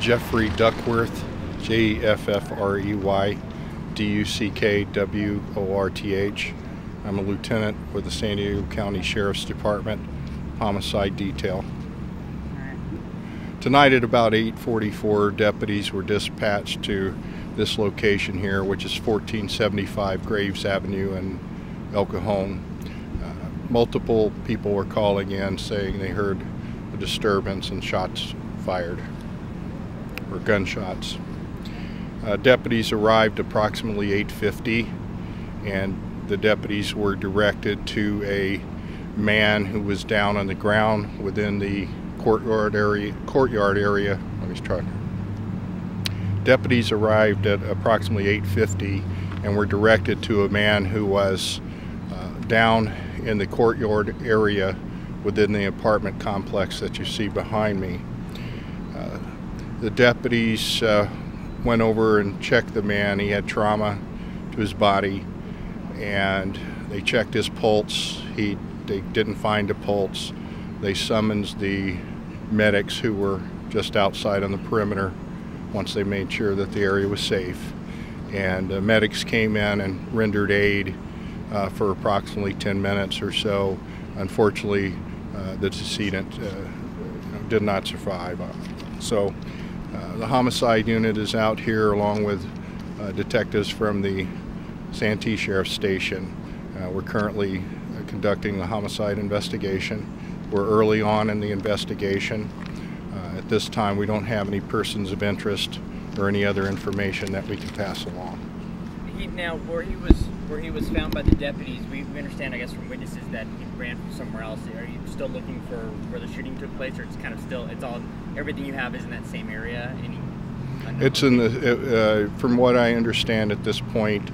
Jeffrey Duckworth, Jeffrey Duckworth. I'm a lieutenant with the San Diego County Sheriff's Department Homicide Detail. Tonight at about 8:44, deputies were dispatched to this location here, which is 1475 Graves Avenue in El Cajon. Multiple people were calling in saying they heard a disturbance and shots fired, or gunshots. Deputies arrived approximately 8:50, and the deputies were directed to a man who was down on the ground within the courtyard area. Let me try. Deputies arrived at approximately 8:50 and were directed to a man who was down in the courtyard area within the apartment complex that you see behind me. The deputies went over and checked the man. He had trauma to his body, and they checked his pulse. They didn't find a pulse. They summoned the medics who were just outside on the perimeter once they made sure that the area was safe. And the medics came in and rendered aid for approximately 10 minutes or so. Unfortunately, the decedent did not survive. So the homicide unit is out here along with detectives from the Santee Sheriff's Station. We're currently conducting the homicide investigation. We're early on in the investigation. At this time, we don't have any persons of interest or any other information that we can pass along. Now, where he was found by the deputies, we understand, I guess, from witnesses that he ran from somewhere else. Are you still looking for where the shooting took place, or it's kind of still, it's all, everything you have is in that same area? It's in the, from what I understand at this point,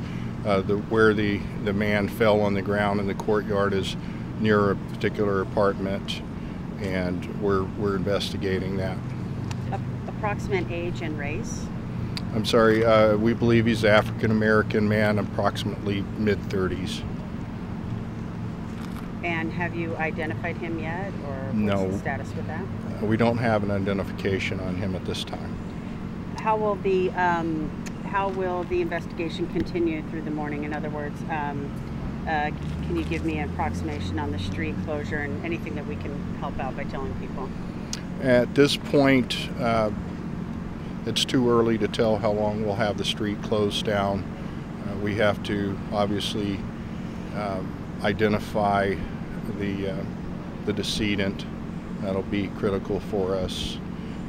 where the man fell on the ground in the courtyard is near a particular apartment, and we're investigating that. Approximate age and race? I'm sorry, we believe he's an African-American man, approximately mid-30s. And have you identified him yet, or what's the status with that? We don't have an identification on him at this time. How will the investigation continue through the morning? In other words, can you give me an approximation on the street closure and anything that we can help out by telling people? At this point, it's too early to tell how long we'll have the street closed down. We have to obviously identify the decedent. That'll be critical for us,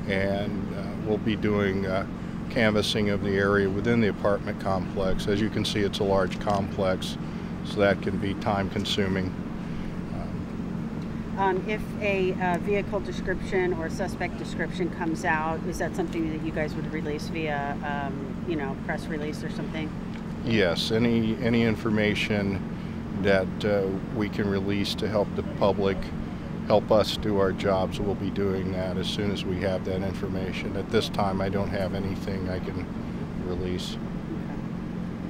and we'll be doing canvassing of the area within the apartment complex. As you can see, it's a large complex, so that can be time consuming. If a vehicle description or suspect description comes out, is that something that you guys would release via, press release or something? Yes, any information that we can release to help the public, help us do our jobs, we'll be doing that as soon as we have that information. At this time, I don't have anything I can release.